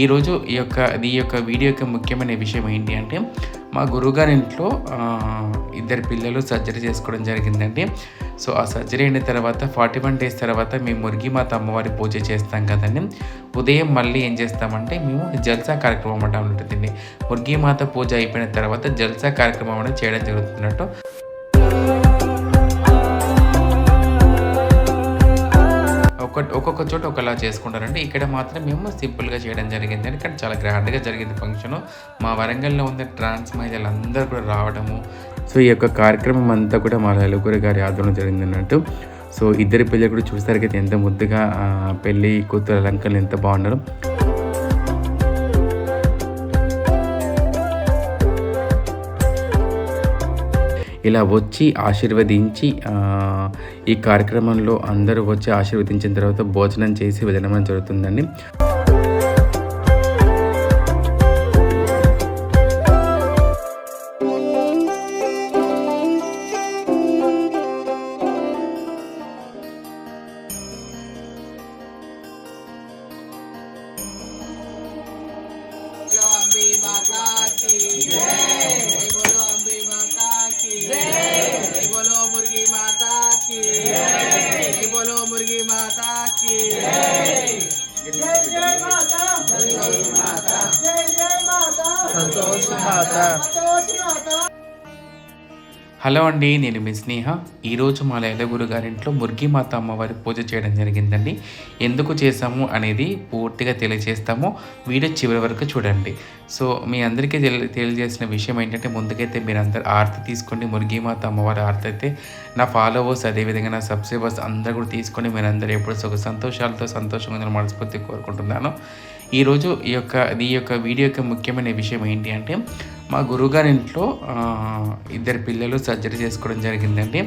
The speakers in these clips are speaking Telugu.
ఈరోజు ఈ యొక్క వీడియో యొక్క ముఖ్యమైన విషయం ఏంటి అంటే, మా గురువుగారి ఇంట్లో ఇద్దరు పిల్లలు సర్జరీ చేసుకోవడం జరిగిందండి. సో, ఆ సర్జరీ అయిన తర్వాత 41 డేస్ తర్వాత మేము మురిగిమాత అమ్మవారి పూజ చేస్తాం కదండీ! ఉదయం మళ్ళీ ఏం చేస్తామంటే మేము జల్సా కార్యక్రమం అంటా ఉంటుందండి. మురిగిమాత పూజ అయిపోయిన తర్వాత జల్సా కార్యక్రమం అనేది చేయడం జరుగుతున్నట్టు. ఒక్కొక్క చోట ఒకలా చేసుకుంటారండి. ఇక్కడ మాత్రం మేము సింపుల్‌గా చేయడం జరిగిందండి. కానీ చాలా గ్రాండ్‌గా జరిగింది ఫంక్షను. మా వరంగల్‌లో ఉన్న ట్రాన్స్ మహిళలందరూ కూడా రావడము. సో, ఈ యొక్క కార్యక్రమం అంతా కూడా మా నలుగురు గారి ఆధ్వర్యంలో జరిగిందన్నట్టు. సో, ఇద్దరి పిల్లలు కూడా చూసేసరికైతే ఎంత ముద్దుగా పెళ్లి కూతురు అలంకరణలు ఎంత బాగున్నారో. ఇలా వచ్చి ఆశీర్వదించి ఈ కార్యక్రమంలో అందరూ వచ్చి ఆశీర్వదించిన తర్వాత భోజనం చేసి వెళ్ళడం జరుగుతుందండి. హలో అండి, నేను మీ స్నేహ. ఈరోజు మా లైలగురు గారింట్లో మురిగిమాత అమ్మవారి పూజ చేయడం జరిగిందండి. ఎందుకు చేసాము అనేది పూర్తిగా తెలియజేస్తాము. వీడియో చివరి వరకు చూడండి. సో, మీ అందరికీ తెలియజేసిన విషయం ఏంటంటే, ముందుకైతే మీరందరూ ఆరతి తీసుకోండి. మురిగిమాత అమ్మవారి ఆరతి అయితే నా ఫాలోవర్స్, అదేవిధంగా నా సబ్స్క్రైబర్స్ అందరూ కూడా తీసుకొని మీరందరూ ఎప్పుడు సుఖ సంతోషాలతో సంతోషంగా మనస్ఫూర్తి కోరుకుంటున్నాను. ఈరోజు ఈ యొక్క వీడియో యొక్క ముఖ్యమైన విషయం ఏంటి అంటే, మా గురువుగారి ఇంట్లో ఇద్దరు పిల్లలు సర్జరీ చేసుకోవడం జరిగిందండి.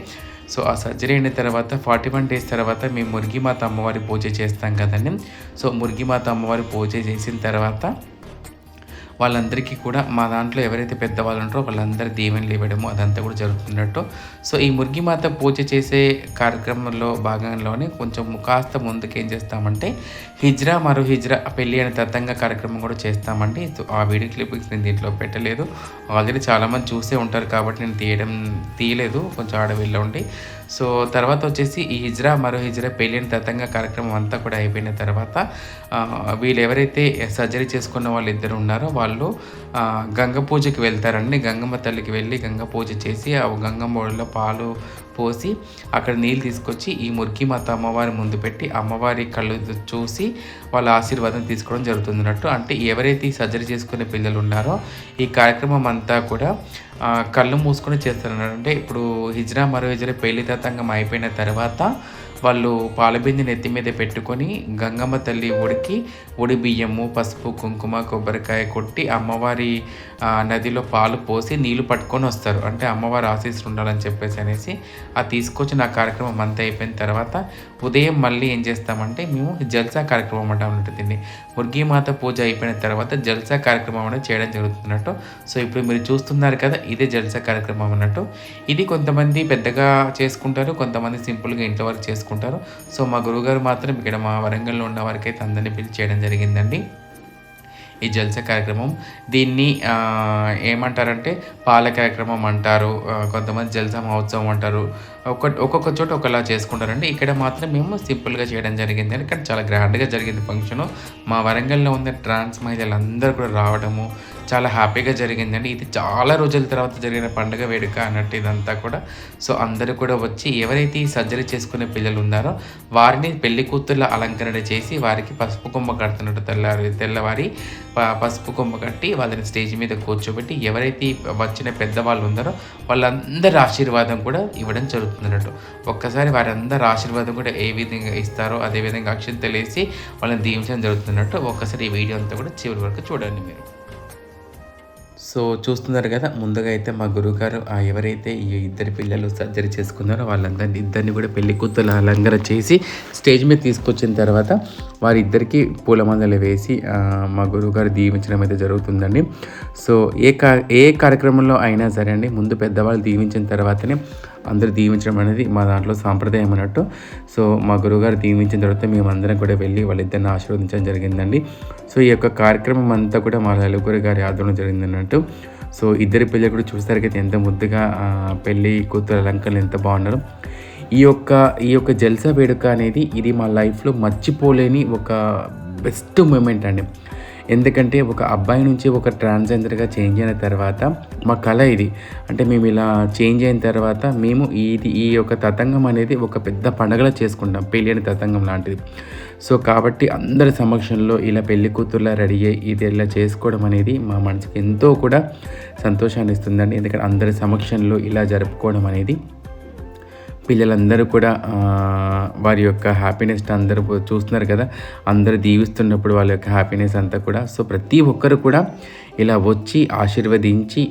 సో, ఆ సర్జరీ అయిన తర్వాత 41 డేస్ తర్వాత మేము మురిగిమాత అమ్మవారి పూజ చేస్తాం కదండి. సో, మురిగిమాత అమ్మవారి పూజ చేసిన తర్వాత వాళ్ళందరికీ కూడా మా దాంట్లో ఎవరైతే పెద్దవాళ్ళు ఉంటారో వాళ్ళందరూ దీవెనలు ఇవ్వడము అదంతా కూడా జరుగుతున్నట్టు. సో, ఈ మురిగిమాత పూజ చేసే కార్యక్రమంలో భాగంలోనే కొంచెం కాస్త ముందుకు ఏం చేస్తామంటే హిజ్రా మరో హిజ్రా పెళ్ళి అనే తతంగ కార్యక్రమం కూడా చేస్తామండి. సో, ఆ వీడియో క్లిప్పింగ్స్ నేను దీంట్లో పెట్టలేదు. ఆల్రెడీ చాలామంది చూసే ఉంటారు కాబట్టి నేను తీయలేదు, కొంచెం ఆడవిల్లో ఉండి. సో, తర్వాత వచ్చేసి ఈ హిజ్రా మరో హిజ్రా పెళ్ళిన తతంగ కార్యక్రమం అంతా కూడా అయిపోయిన తర్వాత వీళ్ళు ఎవరైతే సర్జరీ చేసుకున్న వాళ్ళు ఇద్దరు ఉన్నారో వాళ్ళు గంగ పూజకి వెళ్తారండి. గంగమ్మ తల్లికి వెళ్ళి గంగ పూజ చేసి ఆ గంగమ్మ ఒడిలో పాలు పోసి అక్కడ నీళ్ళు తీసుకొచ్చి ఈ మురిగిమాత అమ్మవారి ముందు పెట్టి అమ్మవారి కళ్ళు చూసి వాళ్ళ ఆశీర్వాదం తీసుకోవడం జరుగుతున్నట్టు. అంటే ఎవరైతే ఈ సర్జరీ చేసుకునే పిల్లలు ఉన్నారో ఈ కార్యక్రమం అంతా కూడా కళ్ళు మూసుకొని చేస్తున్నారు. అంటే ఇప్పుడు హిజ్రా మరో హిజ్రా పెళ్లి తతంగం అయిపోయిన తర్వాత వాళ్ళు పాలబింది నెత్తి మీద పెట్టుకొని గంగమ్మ తల్లి ఒడి బియ్యము, పసుపు, కుంకుమ, కొబ్బరికాయ కొట్టి అమ్మవారి నదిలో పాలు పోసి నీళ్లు పట్టుకొని వస్తారు. అంటే అమ్మవారి ఆశీస్సులు ఉండాలని చెప్పేసి అనేసి తీసుకొచ్చి నా కార్యక్రమం అంతా అయిపోయిన తర్వాత ఉదయం మళ్ళీ ఏం చేస్తామంటే మేము జల్సా కార్యక్రమం అంటా ఉంటుంది. మురిగిమాత పూజ అయిపోయిన తర్వాత జల్సా కార్యక్రమం అనేది చేయడం జరుగుతున్నట్టు. సో, ఇప్పుడు మీరు చూస్తున్నారు కదా, ఇదే జల్సా కార్యక్రమం అన్నట్టు. ఇది కొంతమంది పెద్దగా చేసుకుంటారు, కొంతమంది సింపుల్గా ఇంట్లో వరకు చేసుకుంటారు. సో, మా గురువుగారు మాత్రం ఇక్కడ మా వరంగల్లో ఉన్న వారికి అయితే అందరినీ పిలిచి చేయడం జరిగిందండి ఈ జల్సా కార్యక్రమం. దీన్ని ఏమంటారంటే పాల కార్యక్రమం అంటారు, కొంతమంది జల్సా మహోత్సవం అంటారు. ఒక్కొక్క చోట ఒకలా చేసుకుంటారండి. ఇక్కడ మాత్రం మేము సింపుల్గా చేయడం జరిగింది. కానీ చాలా గ్రాండ్గా జరిగింది ఫంక్షను. మా వరంగల్లో ఉన్న ట్రాన్స్ మహిళలందరూ కూడా రావడము చాలా హ్యాపీగా జరిగిందండి. ఇది చాలా రోజుల తర్వాత జరిగిన పండుగ వేడుక అన్నట్టు ఇదంతా కూడా. సో, అందరూ కూడా వచ్చి ఎవరైతే ఈ సర్జరీ చేసుకునే పిల్లలు ఉన్నారో వారిని పెళ్లి కూతుర్ల అలంకరణ చేసి వారికి పసుపు కొమ్మ కడుతున్నట్టు తెల్లవారి పసుపు కొమ్మ కట్టి వాళ్ళని స్టేజ్ మీద కూర్చోబెట్టి ఎవరైతే వచ్చిన పెద్దవాళ్ళు ఉన్నారో వాళ్ళందరి ఆశీర్వాదం కూడా ఇవ్వడం జరుగుతుందన్నట్టు. ఒక్కసారి వారందరి ఆశీర్వాదం కూడా ఏ విధంగా ఇస్తారో అదేవిధంగా అక్షింతలు వేసి వాళ్ళని దీవించడం జరుగుతున్నట్టు. ఒక్కసారి ఈ వీడియో అంతా కూడా చివరి వరకు చూడండి మీరు. సో, చూస్తున్నారు కదా, ముందుగా అయితే మా గురువుగారు ఎవరైతే ఈ ఇద్దరు పిల్లలు సర్జరీ చేసుకున్నారో ఇద్దరిని కూడా పెళ్లి కూతురు అలంకరణ చేసి స్టేజ్ మీద తీసుకొచ్చిన తర్వాత వారిద్దరికీ పూలమాలలు వేసి మా గురువుగారు దీవించడం అయితే జరుగుతుందండి. సో, ఏ కార్యక్రమంలో అయినా సరే అండి, ముందు పెద్దవాళ్ళు దీవించిన తర్వాతనే అందరూ దీవించడం అనేది మా దాంట్లో సాంప్రదాయం అన్నట్టు. సో మా గురువుగారు దీవించిన తర్వాత మేమందరం కూడా వెళ్ళి వాళ్ళిద్దరిని ఆశీర్వదించడం జరిగిందండి. సో ఈ యొక్క కార్యక్రమం అంతా కూడా మా నలుగురు గారి ఆధ్వర్యంలో జరిగిందన్నట్టు. సో ఇద్దరి పెళ్ళి కూడా చూసేసరికి ఎంత ముద్దుగా పెళ్ళి కూతురు అలంకరణలు ఎంత బాగున్నారు. ఈ యొక్క జల్సా వేడుక అనేది ఇది మా లైఫ్లో మర్చిపోలేని ఒక బెస్ట్ మూమెంట్ అండి. ఎందుకంటే ఒక అబ్బాయి నుంచి ఒక ట్రాన్స్జెండర్గా చేంజ్ అయిన తర్వాత మా కళ ఇది. అంటే మేము ఇలా చేంజ్ అయిన తర్వాత మేము ఈ యొక్క తతంగం అనేది ఒక పెద్ద పండగలా చేసుకుంటాం, పెళ్ళి అనే తతంగం లాంటిది. సో కాబట్టి అందరి సమక్షంలో ఇలా పెళ్లి కూతుర్లా రెడీ అయ్యి ఇది ఇలా చేసుకోవడం అనేది మా మనసుకి ఎంతో కూడా సంతోషాన్ని ఇస్తుందండి. ఎందుకంటే అందరి సమక్షంలో ఇలా జరుపుకోవడం అనేది పిల్లలందరూ కూడా వారి యొక్క హ్యాపీనెస్ అందరూ చూస్తున్నారు కదా, అందరూ దీవిస్తున్నప్పుడు వాళ్ళ యొక్క హ్యాపీనెస్ అంతా కూడా. సో ప్రతి ఒక్కరు కూడా ఇలా వచ్చి ఆశీర్వదించి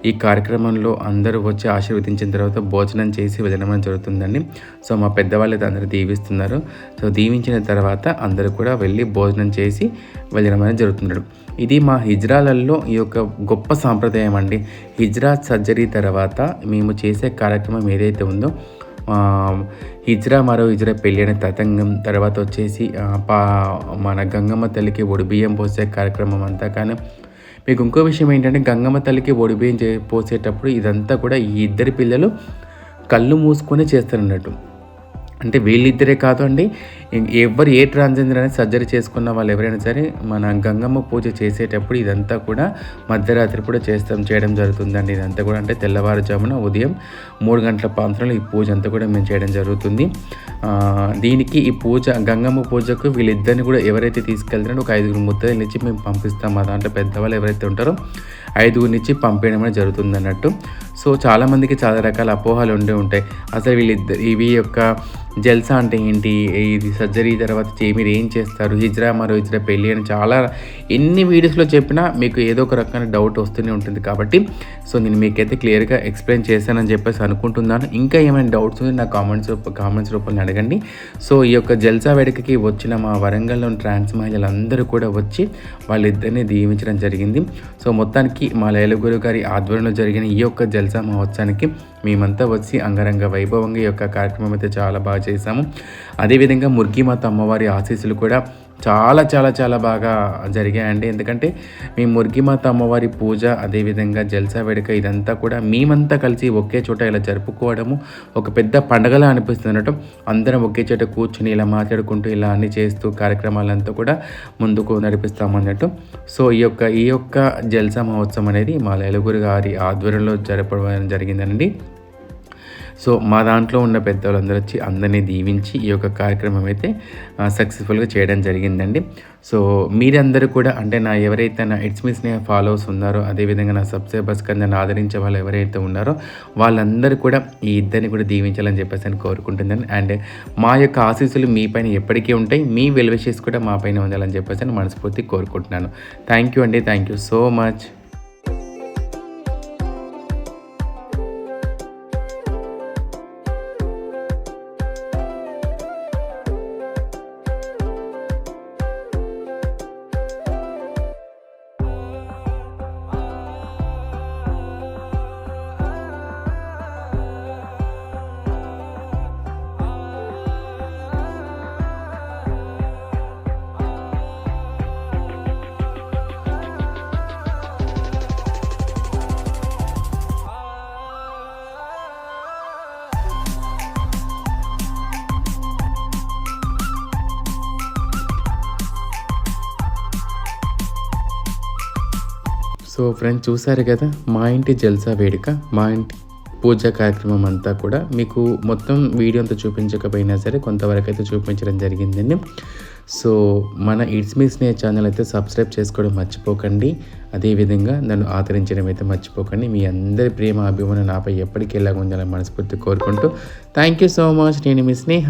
ఈ కార్యక్రమంలో అందరూ వచ్చి ఆశీర్వదించిన తర్వాత భోజనం చేసి వెళ్ళడం జరుగుతుందండి. సో మా పెద్దవాళ్ళు అందరూ దీవిస్తున్నారు. సో దీవించిన తర్వాత అందరూ కూడా వెళ్ళి భోజనం చేసి వెళ్ళడం అనేది జరుగుతున్నాడు. ఇది మా హిజ్రాలలో ఈ యొక్క గొప్ప సాంప్రదాయం అండి. హిజ్రా సర్జరీ తర్వాత మేము చేసే కార్యక్రమం ఏదైతే ఉందో హిజ్రా మరో హిజ్రా పెళ్ళి అనే తతంగం, తర్వాత వచ్చేసి మన గంగమ్మ తల్లికి ఒడిబియ్యం పోసే కార్యక్రమం అంతా. కానీ మీకు ఇంకో విషయం ఏంటంటే గంగమ్మ తల్లికి ఒడిబియ్యం పోసేటప్పుడు ఇదంతా కూడా ఈ ఇద్దరి పిల్లలు కళ్ళు మూసుకొని చేస్తారన్నట్టు. అంటే వీళ్ళిద్దరే కాదు అండి, ఎవరు ఏ ట్రాన్స్జెండర్ అనేది సర్జరీ చేసుకున్న వాళ్ళు ఎవరైనా సరే మన గంగమ్మ పూజ చేసేటప్పుడు ఇదంతా కూడా మధ్యరాత్రి కూడా చేయడం జరుగుతుందండి. ఇదంతా కూడా అంటే తెల్లవారుజామున ఉదయం 3 గంటల ప్రాంతంలో ఈ పూజ అంతా కూడా మేము చేయడం జరుగుతుంది. దీనికి ఈ పూజ గంగమ్మ పూజకు వీళ్ళిద్దరిని కూడా ఎవరైతే తీసుకెళ్తారో ఒక 5 ముత్తైదుల నుంచి మేము పంపిస్తాం. మా దాంట్లో పెద్దవాళ్ళు ఎవరైతే ఉంటారో 5 నుంచి పంపించడం అనేది జరుగుతుంది అన్నట్టు. సో చాలామందికి చాలా రకాల అపోహలు ఉంటాయి. అసలు ఇవి యొక్క జల్సా అంటే ఏంటి, ఇది సర్జరీ తర్వాత మీరు ఏం చేస్తారు, హిజ్రా మరో హిజ్రా పెళ్ళి అని చాలా ఎన్ని వీడియోస్లో చెప్పినా మీకు ఏదో ఒక రకమైన డౌట్ వస్తూనే ఉంటుంది. కాబట్టి సో నేను మీకైతే క్లియర్గా ఎక్స్ప్లెయిన్ చేశానని చెప్పేసి అనుకుంటున్నాను. ఇంకా ఏమైనా డౌట్స్ ఉంది నా కామెంట్స్ రూపంలో అడగండి. సో ఈ యొక్క జల్సా వేడుకకి వచ్చిన మా వరంగల్లోని ట్రాన్స్ మహిళలందరూ కూడా వచ్చి వాళ్ళిద్దరిని దీవించడం జరిగింది. సో మొత్తానికి మా లైలగురు గారి ఆధ్వర్యంలో జరిగిన ఈ యొక్క జల్సా మహోత్సవానికి మేమంతా వచ్చి అంగరంగ వైభవంగా ఈ యొక్క కార్యక్రమం అయితే చాలా బాగా చేశాము. అదేవిధంగా ముర్గిమాత అమ్మవారి ఆశీస్సులు కూడా చాలా చాలా చాలా బాగా జరిగాయండి. ఎందుకంటే మీ ముర్గిమాత అమ్మవారి పూజ, అదేవిధంగా జల్సా వేడుక ఇదంతా కూడా మేమంతా కలిసి ఒకే చోట ఇలా జరుపుకోవడము ఒక పెద్ద పండగలా అనిపిస్తుంది అన్నట్టు. అందరం ఒకే చోట కూర్చుని ఇలా మాట్లాడుకుంటూ ఇలా అన్ని చేస్తూ కార్యక్రమాలంతా కూడా ముందుకు నడిపిస్తామన్నట్టు. సో ఈ యొక్క జల్సా మహోత్సవం అనేది మా లైలగురు గారి ఆధ్వర్యంలో జరపడం జరిగిందండి. సో మా దాంట్లో ఉన్న పెద్దవాళ్ళందరూ వచ్చి అందరినీ దీవించి ఈ యొక్క కార్యక్రమం అయితే సక్సెస్ఫుల్గా చేయడం జరిగిందండి. సో మీరందరూ కూడా అంటే ఎవరైతే నా ఇట్స్ మీ స్నేహ ఫాలోవర్స్ ఉన్నారో, అదేవిధంగా నా సబ్స్క్రైబర్స్ కింద ఆదరించే వాళ్ళు ఎవరైతే ఉన్నారో వాళ్ళందరూ కూడా ఈ ఇద్దరిని కూడా దీవించాలని చెప్పేసి అని కోరుకుంటున్నాను. అండ్ మా యొక్క ఆశీస్సులు మీ పైన ఎప్పటికీ ఉంటాయి, మీ వెల్ విషెస్ కూడా మా పైన ఉండాలని చెప్పేసి అని మనస్ఫూర్తి కోరుకుంటున్నాను. థ్యాంక్ యూ అండి, thank you so much. So friends చూసారు కదా మా ఇంటి జల్సా వేడుక, మా ఇంటి పూజ కార్యక్రమం అంతా కూడా మీకు మొత్తం వీడియో అంతా చూపించకపోయినా సరే కొంతవరకు అయితే చూపించడం జరిగిందండి. సో మన ఇట్స్ మీ స్నేహ ఛానల్ అయితే సబ్స్క్రైబ్ చేసుకోవడం మర్చిపోకండి. అదేవిధంగా నన్ను ఆదరించడం అయితే మర్చిపోకండి. మీ అందరి ప్రేమ అభిమానం నాపై ఎప్పటికీ ఎలాగ ఉండాలని మనస్ఫూర్తి కోరుకుంటూ థ్యాంక్ యూ సో మచ్. నేను మీ స్నేహ.